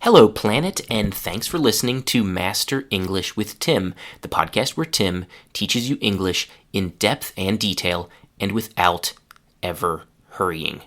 Hello, planet, and thanks for listening to Master English with Tim, the podcast where Tim teaches you English in depth and detail and without ever hurrying.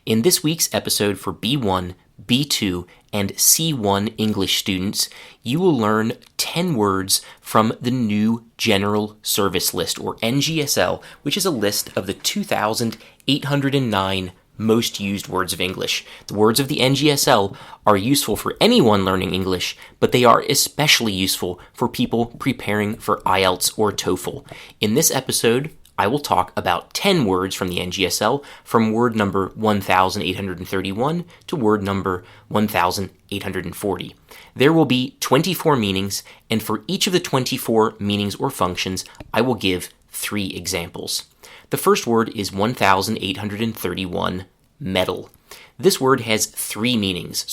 In this week's episode for B1, B2, and C1 English students, you will learn 10 words from the new General Service List, or NGSL, which is a list of the 2,809 most used words of English. The words of the NGSL are useful for anyone learning English, but they are especially useful for people preparing for IELTS or TOEFL. In this episode, I will talk about 10 words from the NGSL, from word number 1,831 to word number 1,840. There will be 24 meanings, and for each of the 24 meanings or functions, I will give 3 examples. The first word is 1,831, metal. This word has 4 meanings.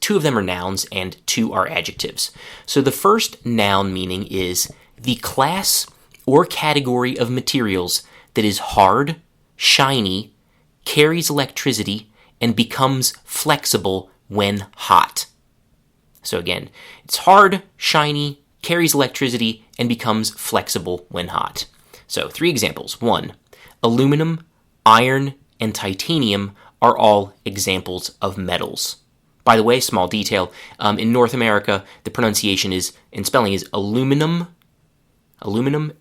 2 of them are nouns and 2 are adjectives. So the first noun meaning is the class or category of materials that is hard, shiny, carries electricity, and becomes flexible when hot. So again, it's hard, shiny, carries electricity, and becomes flexible when hot. So 3 examples. 1, aluminum, iron, and titanium are all examples of metals. By the way, small detail, in North America, the pronunciation and spelling is aluminum,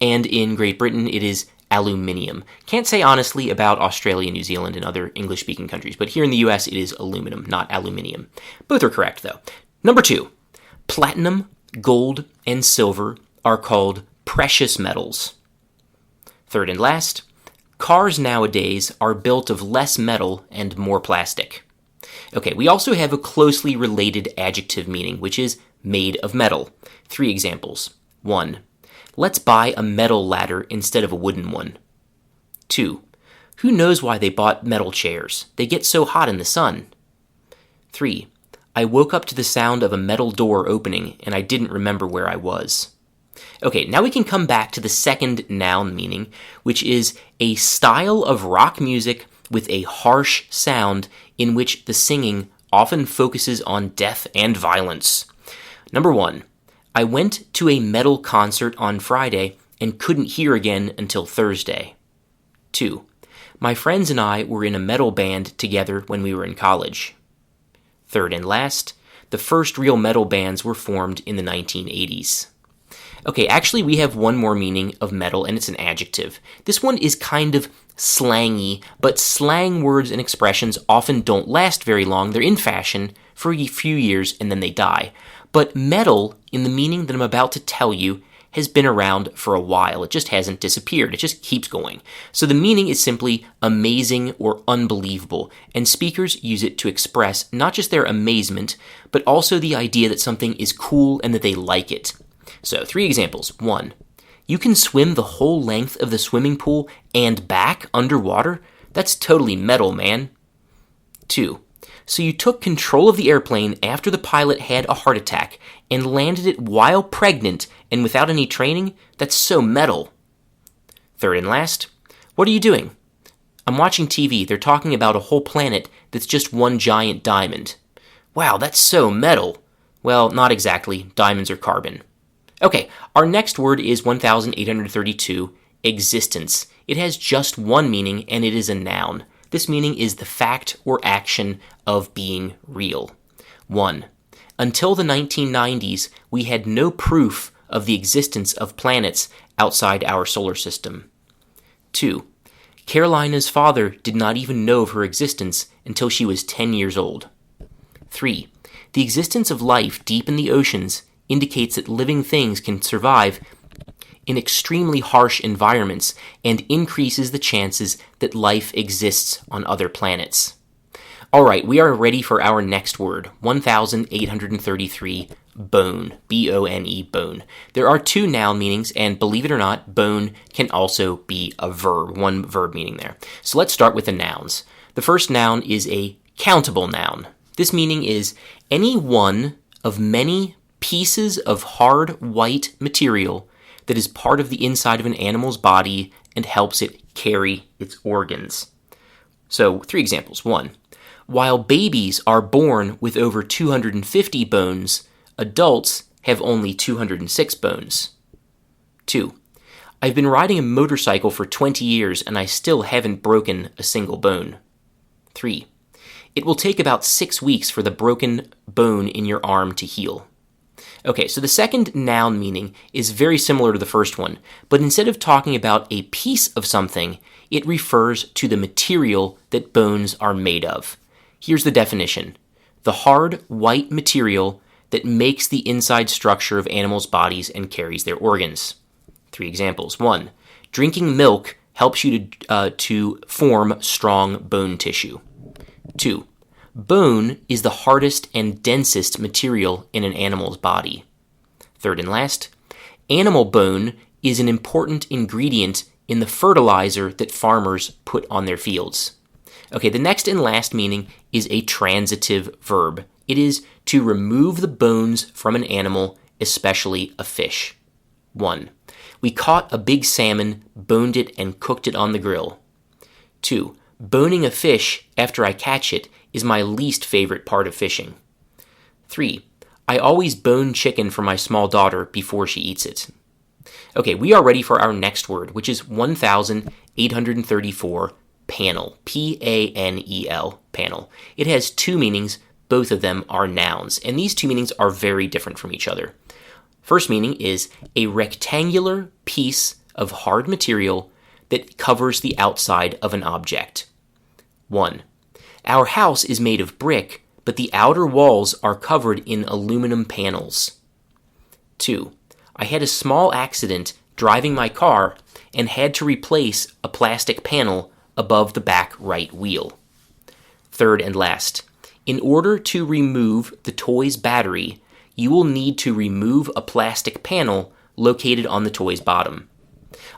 and in Great Britain, it is aluminium. Can't say honestly about Australia, New Zealand, and other English-speaking countries, but here in the US, it is aluminum, not aluminium. Both are correct, though. Number 2, platinum, gold, and silver are called precious metals. Third and last, cars nowadays are built of less metal and more plastic. Okay, we also have a closely related adjective meaning, which is made of metal. 3 examples. 1, let's buy a metal ladder instead of a wooden one. 2, who knows why they bought metal chairs? They get so hot in the sun. 3, I woke up to the sound of a metal door opening and I didn't remember where I was. Okay, now we can come back to the second noun meaning, which is a style of rock music with a harsh sound in which the singing often focuses on death and violence. Number 1, I went to a metal concert on Friday and couldn't hear again until Thursday. 2, my friends and I were in a metal band together when we were in college. Third and last, the first real metal bands were formed in the 1980s. Okay, actually we have one more meaning of metal, and it's an adjective. This one is kind of slangy, but slang words and expressions often don't last very long. They're in fashion for a few years and then they die. But metal, in the meaning that I'm about to tell you, has been around for a while. It just hasn't disappeared. It just keeps going. So the meaning is simply amazing or unbelievable, and speakers use it to express not just their amazement, but also the idea that something is cool and that they like it. So 3 examples. 1, you can swim the whole length of the swimming pool and back underwater? That's totally metal, man. 2, so you took control of the airplane after the pilot had a heart attack and landed it while pregnant and without any training? That's so metal. Third and last, what are you doing? I'm watching TV. They're talking about a whole planet that's just one giant diamond. Wow, that's so metal. Well, not exactly. Diamonds are carbon. Okay, our next word is 1,832, existence. It has just one meaning, and it is a noun. This meaning is the fact or action of being real. 1, until the 1990s, we had no proof of the existence of planets outside our solar system. 2, Carolina's father did not even know of her existence until she was 10 years old. 3, the existence of life deep in the oceans indicates that living things can survive in extremely harsh environments and increases the chances that life exists on other planets. All right, we are ready for our next word, 1,833, bone, B-O-N-E, bone. There are 2 noun meanings, and believe it or not, bone can also be a verb, one verb meaning there. So let's start with the nouns. The first noun is a countable noun. This meaning is any one of many pieces of hard white material that is part of the inside of an animal's body and helps it carry its organs. So 3 examples. 1, While babies are born with over 250 bones, adults have only 206 bones. 2. I've been riding a motorcycle for 20 years and I still haven't broken a single bone. 3. It will take about 6 weeks for the broken bone in your arm to heal. Okay, so the second noun meaning is very similar to the first one, but instead of talking about a piece of something, it refers to the material that bones are made of. Here's the definition: the hard, white material that makes the inside structure of animals' bodies and carries their organs. 3 examples. 1. Drinking milk helps you to form strong bone tissue. 2. Bone is the hardest and densest material in an animal's body. 3rd and last, animal bone is an important ingredient in the fertilizer that farmers put on their fields. Okay, the next and last meaning is a transitive verb. It is to remove the bones from an animal, especially a fish. 1. We caught a big salmon, boned it, and cooked it on the grill. 2. Boning a fish after I catch it is my least favorite part of fishing. 3. I always bone chicken for my small daughter before she eats it. Okay, we are ready for our next word, which is 1834, panel. P-A-N-E-L, panel. It has 2 meanings. Both of them are nouns, and these 2 meanings are very different from each other. First meaning is a rectangular piece of hard material that covers the outside of an object. 1. Our house is made of brick, but the outer walls are covered in aluminum panels. 2. I had a small accident driving my car and had to replace a plastic panel above the back right wheel. 3rd and last, in order to remove the toy's battery, you will need to remove a plastic panel located on the toy's bottom.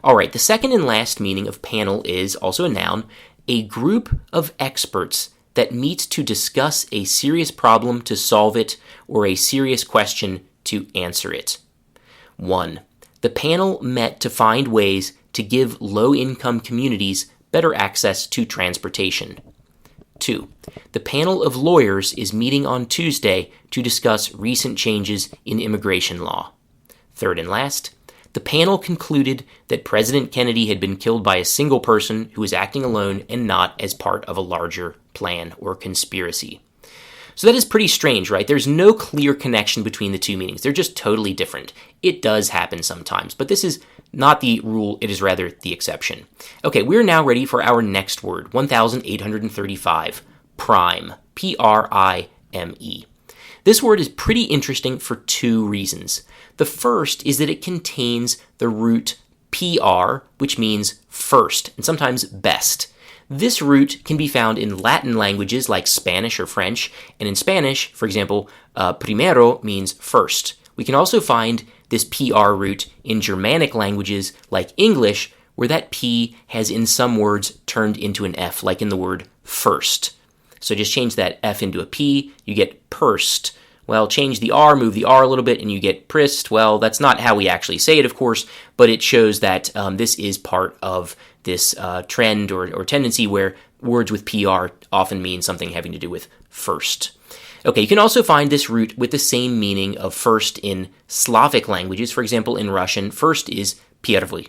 All right, the second and last meaning of panel is also a noun, a group of experts that meets to discuss a serious problem to solve it or a serious question to answer it. 1. The panel met to find ways to give low-income communities better access to transportation. 2. The panel of lawyers is meeting on Tuesday to discuss recent changes in immigration law. 3rd and last, the panel concluded that President Kennedy had been killed by a single person who was acting alone and not as part of a larger plan or conspiracy. So that is pretty strange, right? There's no clear connection between the 2 meanings. They're just totally different. It does happen sometimes, but this is not the rule, it is rather the exception. Okay, we're now ready for our next word, 1835, prime, P-R-I-M-E. This word is pretty interesting for 2 reasons. The first is that it contains the root PR, which means first, and sometimes best. This root can be found in Latin languages like Spanish or French, and in Spanish, for example, primero means first. We can also find this PR root in Germanic languages like English, where that P has in some words turned into an F, like in the word first. So just change that F into a P, you get pursed. Well, change the R, move the R a little bit, and you get prissed. Well, that's not how we actually say it, of course, but it shows that this is part of this trend or tendency where words with PR often mean something having to do with first. Okay, you can also find this root with the same meaning of first in Slavic languages. For example, in Russian, first is первый.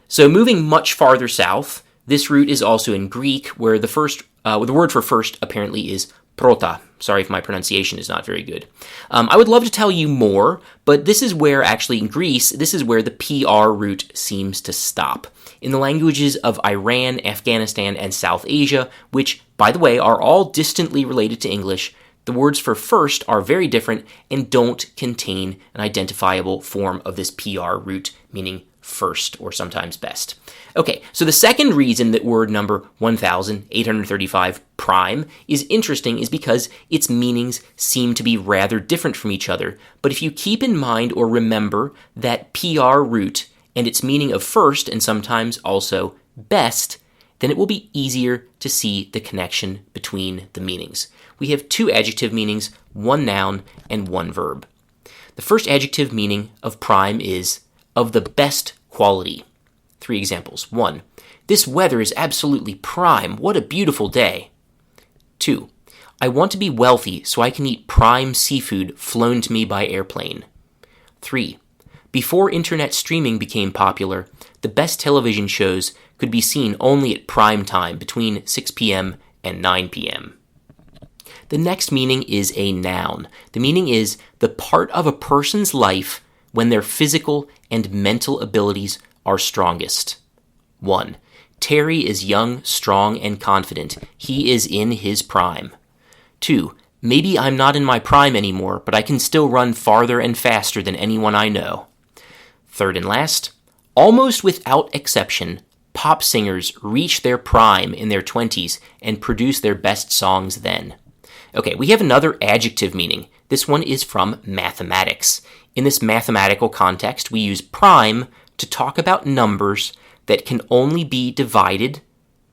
So moving much farther south, this root is also in Greek, where the word for first apparently is prota. Sorry if my pronunciation is not very good. I would love to tell you more, but this is where, actually in Greece, this is where the PR root seems to stop. In the languages of Iran, Afghanistan, and South Asia, which, by the way, are all distantly related to English, the words for first are very different and don't contain an identifiable form of this PR root, meaning first or sometimes best. Okay, so the second reason that word number 1835, prime, is interesting is because its meanings seem to be rather different from each other. But if you keep in mind or remember that PR root and its meaning of first and sometimes also best, then it will be easier to see the connection between the meanings. We have 2 adjective meanings, 1 noun, and 1 verb. The first adjective meaning of prime is of the best quality. 3 examples. 1. This weather is absolutely prime. What a beautiful day. 2. I want to be wealthy so I can eat prime seafood flown to me by airplane. 3. Before internet streaming became popular, the best television shows could be seen only at prime time between 6 p.m. and 9 p.m. The next meaning is a noun. The meaning is the part of a person's life when their physical and mental abilities are strongest. 1. Terry is young, strong, and confident. He is in his prime. 2. Maybe I'm not in my prime anymore, but I can still run farther and faster than anyone I know. 3rd and last, almost without exception, pop singers reach their prime in their 20s and produce their best songs then. Okay, we have another adjective meaning. This one is from mathematics. In this mathematical context, we use prime to talk about numbers that can only be divided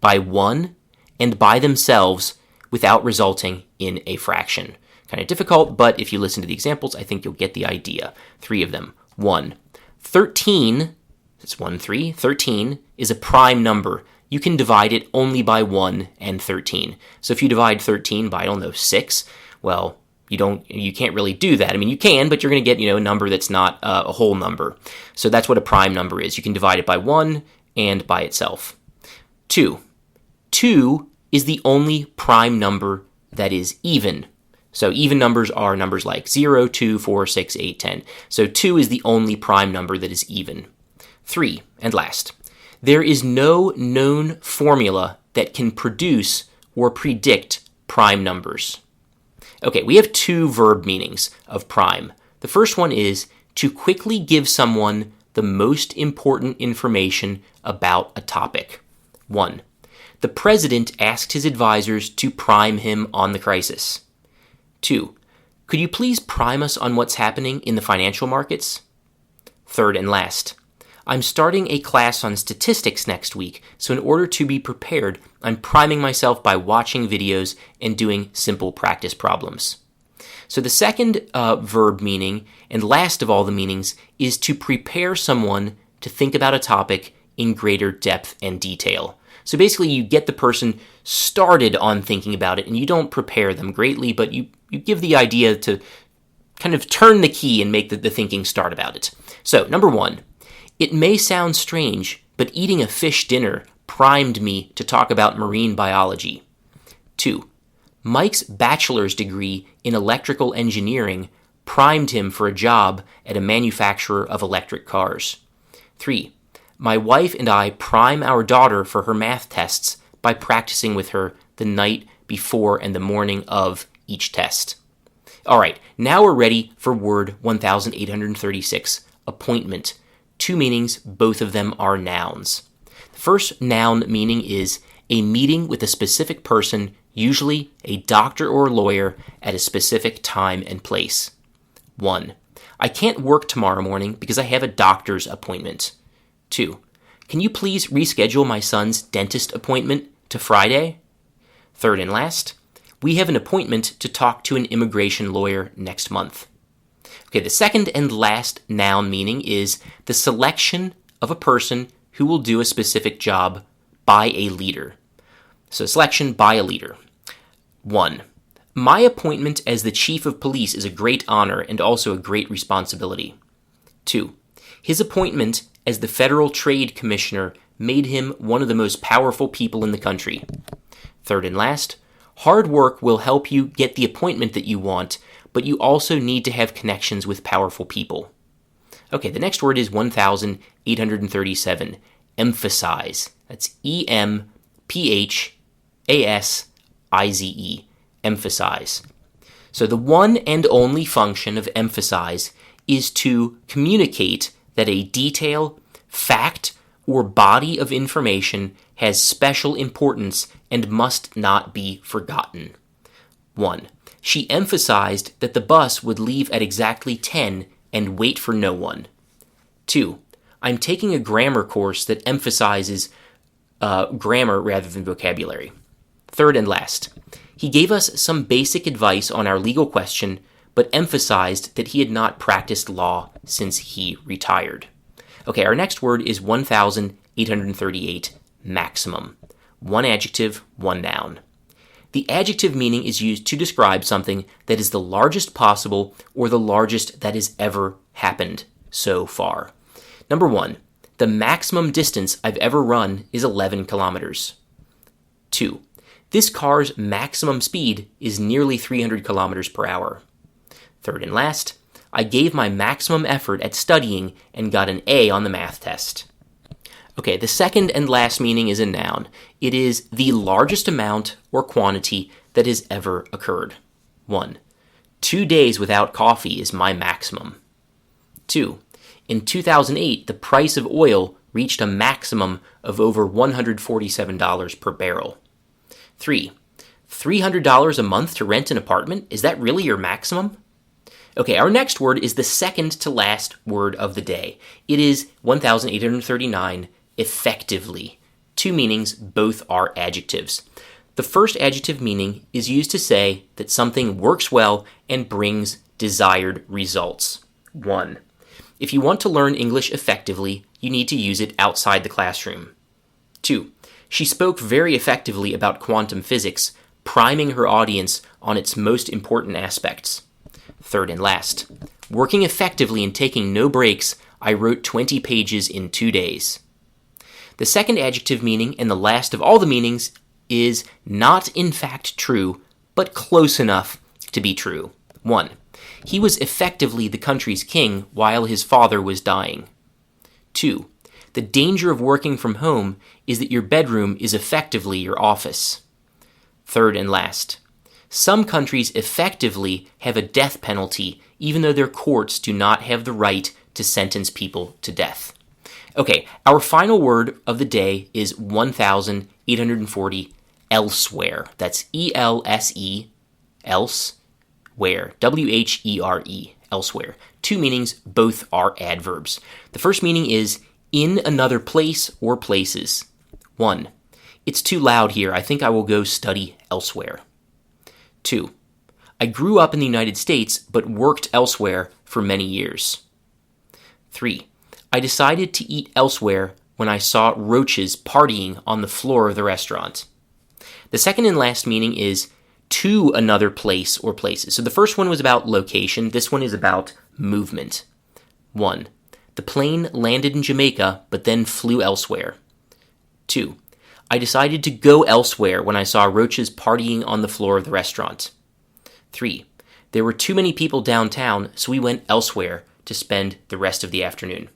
by 1 and by themselves without resulting in a fraction. Kind of difficult, but if you listen to the examples, I think you'll get the idea. 3 of them. 1. 13, that's 1, 3, 13 is a prime number. You can divide it only by 1 and 13. So if you divide 13 by, 6, well, you can't really do that. I mean, you can, but you're going to get, a number that's not a whole number. So that's what a prime number is. You can divide it by 1 and by itself. 2. 2 is the only prime number that is even. So even numbers are numbers like 0, 2, 4, 6, 8, 10. So 2 is the only prime number that is even. 3, and last, there is no known formula that can produce or predict prime numbers. Okay, we have 2 verb meanings of prime. The first one is to quickly give someone the most important information about a topic. 1. The president asked his advisors to prime him on the crisis. 2. Could you please prime us on what's happening in the financial markets? 3rd and last, I'm starting a class on statistics next week, so in order to be prepared, I'm priming myself by watching videos and doing simple practice problems. So the second verb meaning, and last of all the meanings, is to prepare someone to think about a topic in greater depth and detail. So basically you get the person started on thinking about it, and you don't prepare them greatly, but you give the idea to kind of turn the key and make the thinking start about it. So, number 1, it may sound strange, but eating a fish dinner primed me to talk about marine biology. 2, Mike's bachelor's degree in electrical engineering primed him for a job at a manufacturer of electric cars. 3, my wife and I prime our daughter for her math tests by practicing with her the night before and the morning of each test. All right, now we're ready for word 1836, appointment. 2 meanings, both of them are nouns. The first noun meaning is a meeting with a specific person, usually a doctor or a lawyer, at a specific time and place. 1. I can't work tomorrow morning because I have a doctor's appointment. 2. Can you please reschedule my son's dentist appointment to Friday? 3rd and last, we have an appointment to talk to an immigration lawyer next month. Okay, the second and last noun meaning is the selection of a person who will do a specific job by a leader. So selection by a leader. 1. My appointment as the chief of police is a great honor and also a great responsibility. 2. His appointment as the Federal Trade Commissioner made him one of the most powerful people in the country. 3rd and last, hard work will help you get the appointment that you want, but you also need to have connections with powerful people. Okay, the next word is 1837, emphasize. That's E-M-P-H-A-S-I-Z-E, emphasize. So the one and only function of emphasize is to communicate that a detail, fact, or body of information has special importance and must not be forgotten. 1. She emphasized that the bus would leave at exactly 10 and wait for no one. 2. I'm taking a grammar course that emphasizes grammar rather than vocabulary. 3rd and last, he gave us some basic advice on our legal question, but emphasized that he had not practiced law since he retired. Okay, our next word is 1838, maximum. 1 adjective, 1 noun. The adjective meaning is used to describe something that is the largest possible or the largest that has ever happened so far. Number 1, the maximum distance I've ever run is 11 kilometers. 2, this car's maximum speed is nearly 300 kilometers per hour. Third and last, I gave my maximum effort at studying and got an A on the math test. Okay, the second and last meaning is a noun. It is the largest amount or quantity that has ever occurred. 1, 2 days without coffee is my maximum. 2, in 2008, the price of oil reached a maximum of over $147 per barrel. 3, $300 a month to rent an apartment? Is that really your maximum? Okay, our next word is the second to last word of the day. It is 1,839, effectively. 2 meanings, both are adjectives. The first adjective meaning is used to say that something works well and brings desired results. 1, if you want to learn English effectively, you need to use it outside the classroom. 2, she spoke very effectively about quantum physics, priming her audience on its most important aspects. Third and last, working effectively and taking no breaks, I wrote 20 pages in 2 days. The second adjective meaning, and the last of all the meanings, is not in fact true, but close enough to be true. 1, he was effectively the country's king while his father was dying. 2, the danger of working from home is that your bedroom is effectively your office. Third and last, some countries effectively have a death penalty even though their courts do not have the right to sentence people to death. Okay, our final word of the day is 1,840, elsewhere. That's E-L-S-E, else, where, W-H-E-R-E, elsewhere. 2 meanings, both are adverbs. The first meaning is in another place or places. 1, it's too loud here. I think I will go study elsewhere. 2, I grew up in the United States but worked elsewhere for many years. 3, I decided to eat elsewhere when I saw roaches partying on the floor of the restaurant. The second and last meaning is to another place or places. So the first one was about location. This one is about movement. 1, the plane landed in Jamaica but then flew elsewhere. 2, I decided to go elsewhere when I saw roaches partying on the floor of the restaurant. 3, there were too many people downtown, so we went elsewhere to spend the rest of the afternoon.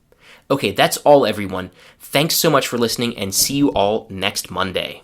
Okay, that's all, everyone. Thanks so much for listening, and see you all next Monday.